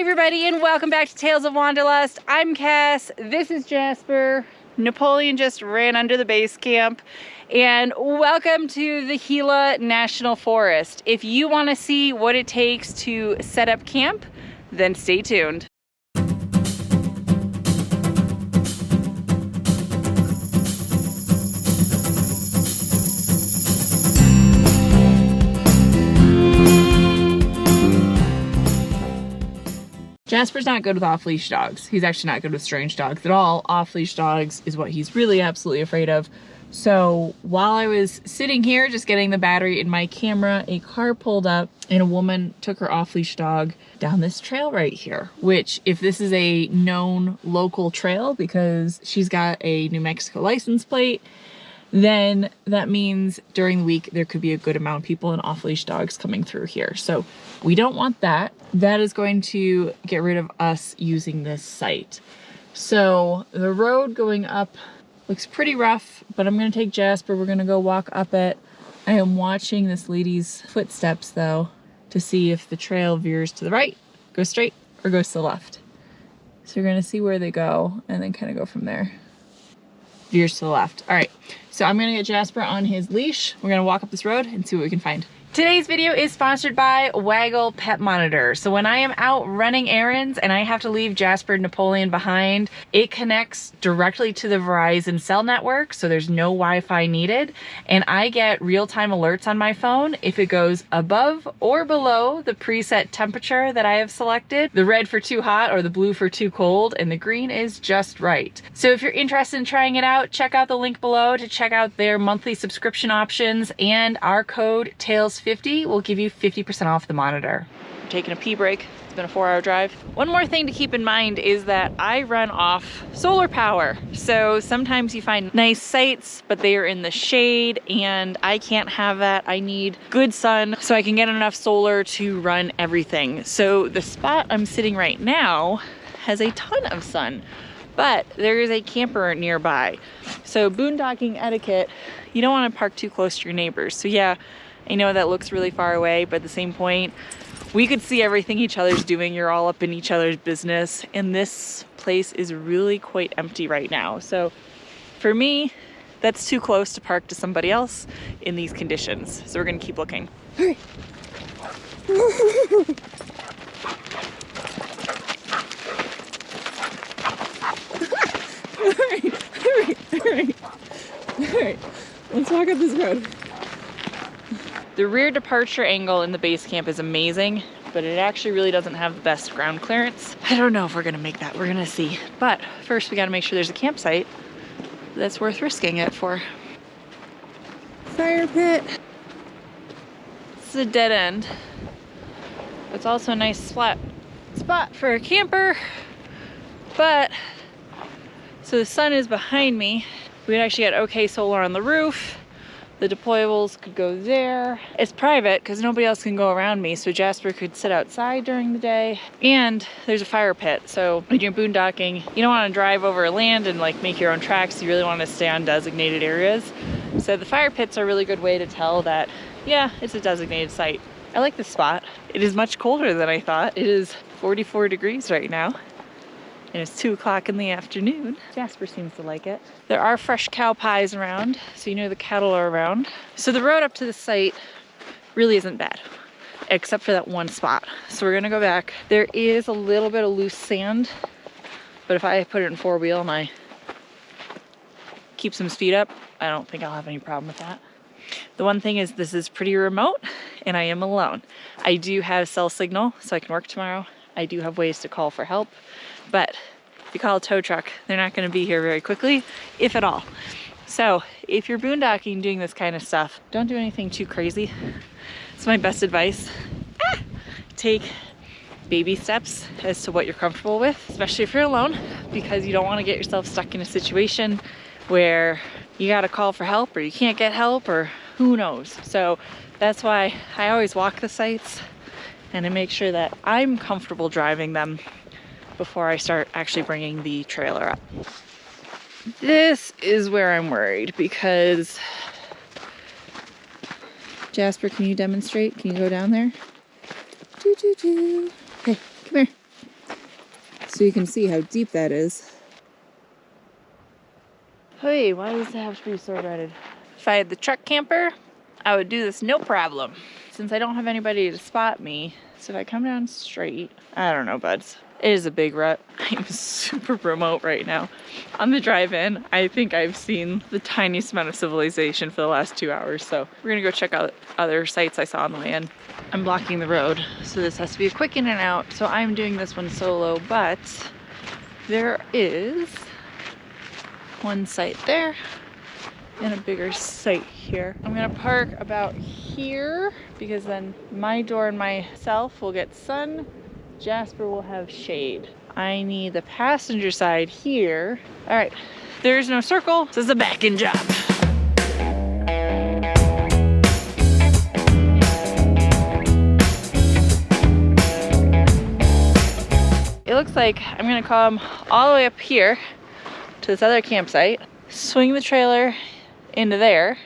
everybody, and welcome back to Tales of Wanderlust. I'm Cass, this is Jasper. Napoleon just ran under the base camp, and welcome to the Gila National Forest. If you want to see what it takes to set up camp, then stay tuned. Jasper's not good with off-leash dogs. He's actually not good with strange dogs at all. Off-leash dogs is what he's really absolutely afraid of. So while I was sitting here just getting the battery in my camera, a car pulled up and a woman took her off-leash dog down this trail right here, which, if this is a known local trail because she's got a New Mexico license plate, then that means during the week there could be a good amount of people and off-leash dogs coming through here. So we don't want that. That is going to get rid of us using this site. So the road going up looks pretty rough, but I'm gonna take Jasper. We're gonna go walk up it. I am watching this lady's footsteps though to see if the trail veers to the right, goes straight, or goes to the left. So we're gonna see where they go and then kind of go from there. Veers to the left. All right, so I'm gonna get Jasper on his leash. We're gonna walk up this road and see what we can find. Today's video is sponsored by Waggle Pet Monitor. So when I am out running errands and I have to leave Jasper and Napoleon behind, it connects directly to the Verizon cell network, so there's no Wi-Fi needed. And I get real-time alerts on my phone if it goes above or below the preset temperature that I have selected. The red for too hot or the blue for too cold, and the green is just right. So if you're interested in trying it out, check out the link below to check out their monthly subscription options, and our code TALES50 will give you 50% off the monitor. I'm taking a pee break. It's been a 4-hour drive. One more thing to keep in mind is that I run off solar power. So sometimes you find nice sites, but they are in the shade, and I can't have that. I need good sun so I can get enough solar to run everything. So the spot I'm sitting right now has a ton of sun, but there is a camper nearby. So boondocking etiquette, you don't want to park too close to your neighbors. So yeah, I know that looks really far away, but at the same point, we could see everything each other's doing. You're all up in each other's business, and this place is really quite empty right now. So for me, that's too close to park to somebody else in these conditions. So we're gonna keep looking. Hurry. All right, let's walk up this road. The rear departure angle in the base camp is amazing, but it actually really doesn't have the best ground clearance. I don't know if we're gonna make that, we're gonna see. But first we gotta make sure there's a campsite that's worth risking it for. Fire pit. This is a dead end. It's also a nice flat spot for a camper, but so the sun is behind me. We actually got okay solar on the roof. The deployables could go there. It's private because nobody else can go around me, so Jasper could sit outside during the day. And there's a fire pit, so when you're boondocking, you don't want to drive over land and like make your own tracks. You really want to stay on designated areas. So the fire pit's are a really good way to tell that, yeah, it's a designated site. I like this spot. It is much colder than I thought. It is 44 degrees right now, and it's 2 o'clock in the afternoon. Jasper seems to like it. There are fresh cow pies around, so you know the cattle are around. So the road up to the site really isn't bad, except for that one spot. So we're gonna go back. There is a little bit of loose sand, but if I put it in 4-wheel and I keep some speed up, I don't think I'll have any problem with that. The one thing is this is pretty remote, and I am alone. I do have cell signal, so I can work tomorrow. I do have ways to call for help, but if you call a tow truck, they're not going to be here very quickly, if at all. So if you're boondocking doing this kind of stuff, don't do anything too crazy. It's my best advice. Take baby steps as to what you're comfortable with, especially if you're alone, because you don't want to get yourself stuck in a situation where you got to call for help or you can't get help or who knows. So that's why I always walk the sites, and I make sure that I'm comfortable driving them before I start actually bringing the trailer up. This is where I'm worried because Jasper, can you demonstrate? Can you go down there? Hey, come here. so you can see how deep that is. Hey, why does it have to be so redded? If I had the truck camper, I would do this no problem. Since I don't have anybody to spot me, so if I come down straight, I don't know, buds. It is a big rut. I'm super remote right now. On the drive in, I think I've seen the tiniest amount of civilization for the last 2 hours, so we're gonna go check out other sites I saw on the way in. I'm blocking the road, so this has to be a quick in and out, so I'm doing this one solo, but there is one site there and a bigger site here. I'm gonna park about here because then my door and myself will get sun. Jasper will have shade. I need the passenger side here. All right, there's no circle, so it's a back-in job. It looks like I'm gonna come all the way up here to this other campsite, swing the trailer into there,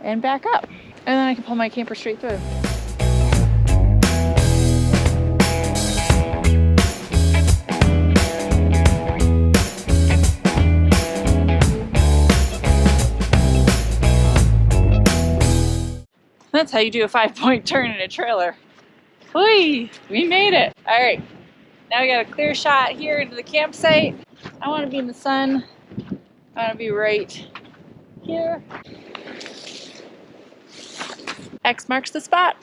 and back up. And then I can pull my camper straight through. That's how you do a 5-point turn in a trailer. Whee! We made it. All right, now we got a clear shot here into the campsite. I want to be in the sun. I want to be right here. X marks the spot.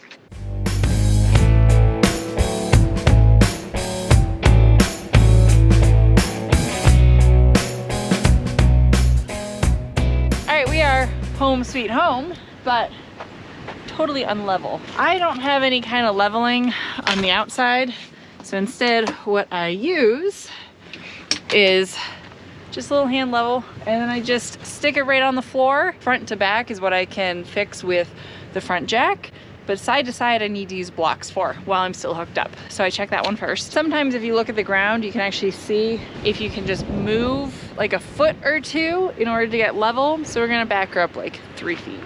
All right, we are home sweet home, but totally unlevel. I don't have any kind of leveling on the outside, so instead what I use is just a little hand level, and then I just stick it right on the floor. Front to back is what I can fix with the front jack, but side to side I need to use blocks for while I'm still hooked up. So I check that one first. Sometimes if you look at the ground, you can actually see if you can just move like a foot or two in order to get level. So we're gonna back her up like 3 feet.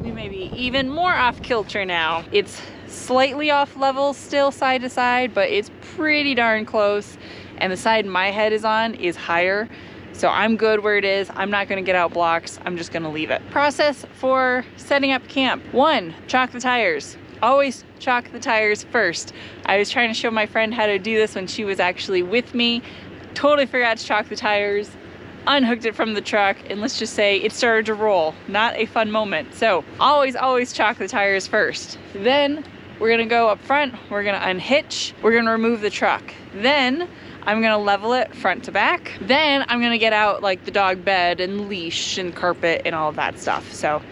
We may be even more off kilter now. It's slightly off level still side to side, but it's pretty darn close. And the side my head is on is higher. So I'm good where it is. I'm not gonna get out blocks. I'm just gonna leave it. Process for setting up camp. 1, chalk the tires. Always chalk the tires first. I was trying to show my friend how to do this when she was actually with me. Totally forgot to chalk the tires. Unhooked it from the truck, and let's just say it started to roll. Not a fun moment. So always chalk the tires first. Then we're gonna go up front, we're gonna unhitch, we're gonna remove the truck. Then I'm gonna level it front to back. Then I'm gonna get out like the dog bed and leash and carpet and all of that stuff. So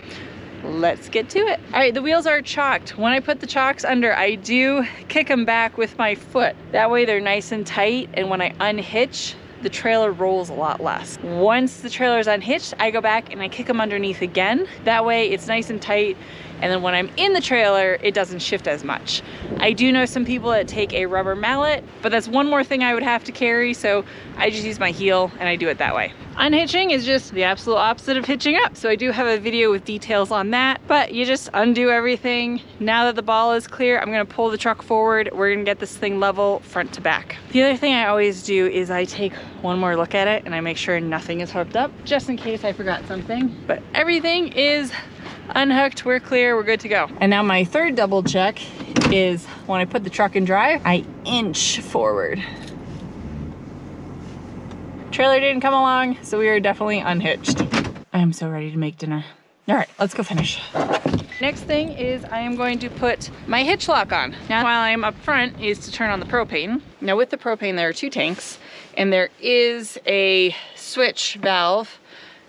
let's get to it. All right, the wheels are chalked. When I put the chocks under, I do kick them back with my foot. That way they're nice and tight, and when I unhitch, the trailer rolls a lot less. Once the trailer is unhitched, I go back and I kick them underneath again. That way it's nice and tight, and then when I'm in the trailer, it doesn't shift as much. I do know some people that take a rubber mallet, but that's one more thing I would have to carry, so I just use my heel and I do it that way. Unhitching is just the absolute opposite of hitching up, so I do have a video with details on that, but you just undo everything. Now that the ball is clear, I'm gonna pull the truck forward. We're gonna get this thing level front to back. The other thing I always do is I take one more look at it and I make sure nothing is hooked up, just in case I forgot something. But everything is unhooked, we're clear, we're good to go. And now my third double check is when I put the truck in drive, I inch forward. Trailer didn't come along, so we are definitely unhitched. I am so ready to make dinner. All right, let's go finish. Next thing is I am going to put my hitch lock on. Now while I'm up front is to turn on the propane. Now with the propane there are 2 tanks, and there is a switch valve.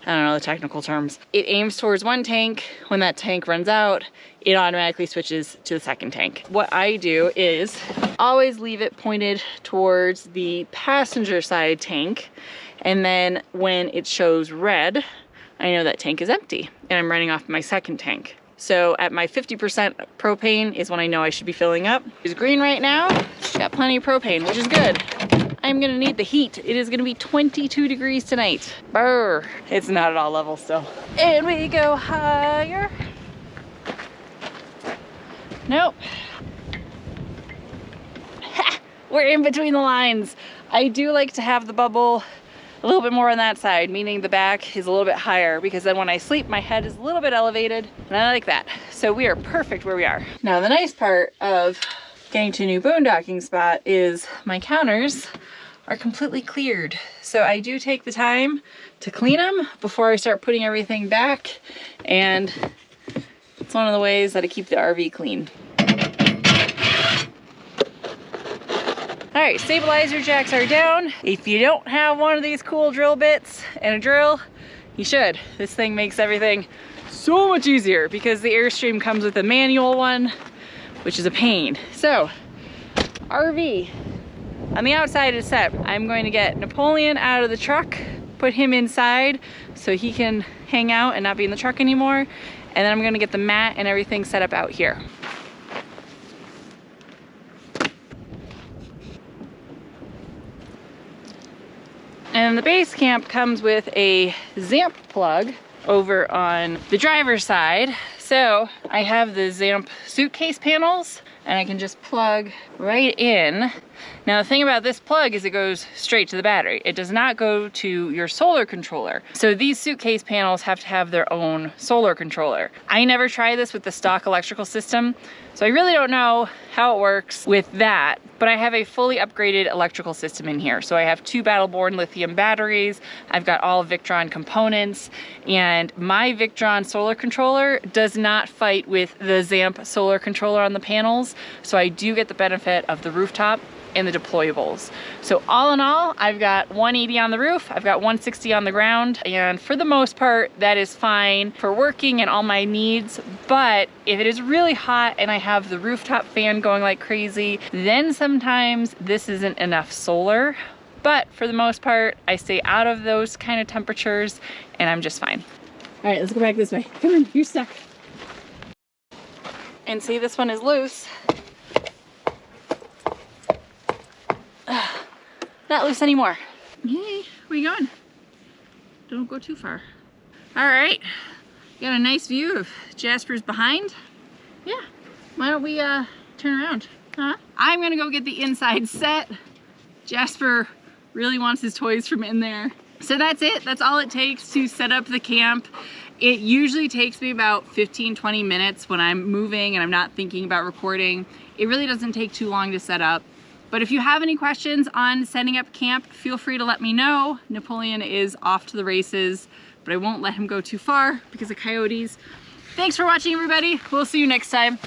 I don't know the technical terms. It aims towards one tank. When that tank runs out, it automatically switches to the second tank. What I do is always leave it pointed towards the passenger side tank, and then when it shows red, I know that tank is empty and I'm running off my second tank. So at my 50% propane is when I know I should be filling up. It's green right now, got plenty of propane, which is good. I'm gonna need the heat. It is gonna be 22 degrees tonight. Brr, it's not at all level still. And we go higher. Nope. Ha! We're in between the lines. I do like to have the bubble a little bit more on that side, meaning the back is a little bit higher, because then when I sleep, my head is a little bit elevated, and I like that. So we are perfect where we are. Now, the nice part of getting to a new boondocking spot is my counters are completely cleared. So I do take the time to clean them before I start putting everything back, and it's one of the ways that I keep the RV clean. All right, stabilizer jacks are down. If you don't have one of these cool drill bits and a drill, you should. This thing makes everything so much easier because the Airstream comes with a manual one, which is a pain. So, RV, on the outside is set. I'm going to get Napoleon out of the truck, put him inside so he can hang out and not be in the truck anymore. And then I'm gonna get the mat and everything set up out here. And the base camp comes with a Zamp plug over on the driver's side. So I have the Zamp suitcase panels and I can just plug right in. Now the thing about this plug is it goes straight to the battery. It does not go to your solar controller. So these suitcase panels have to have their own solar controller. I never tried this with the stock electrical system, so I really don't know how it works with that, but I have a fully upgraded electrical system in here. So I have 2 Battle-Born lithium batteries, I've got all Victron components, and my Victron solar controller does not fight with the Zamp solar controller on the panels, so I do get the benefit of the rooftop and the deployables. So all in all, I've got 180 on the roof, I've got 160 on the ground, and for the most part, that is fine for working and all my needs. But if it is really hot and I have the rooftop fan going like crazy, then sometimes this isn't enough solar. But for the most part, I stay out of those kind of temperatures and I'm just fine. All right, let's go back this way. Come on, you're stuck. And see, this one is loose. Not loose anymore. Hey, where you going? Don't go too far. All right, got a nice view of Jasper's behind. Yeah, why don't we turn around, huh? I'm gonna go get the inside set. Jasper really wants his toys from in there. So that's it, that's all it takes to set up the camp. It usually takes me about 15-20 minutes when I'm moving and I'm not thinking about recording. It really doesn't take too long to set up. But if you have any questions on setting up camp, feel free to let me know. Napoleon is off to the races, but I won't let him go too far because of coyotes. Thanks for watching, everybody. We'll see you next time.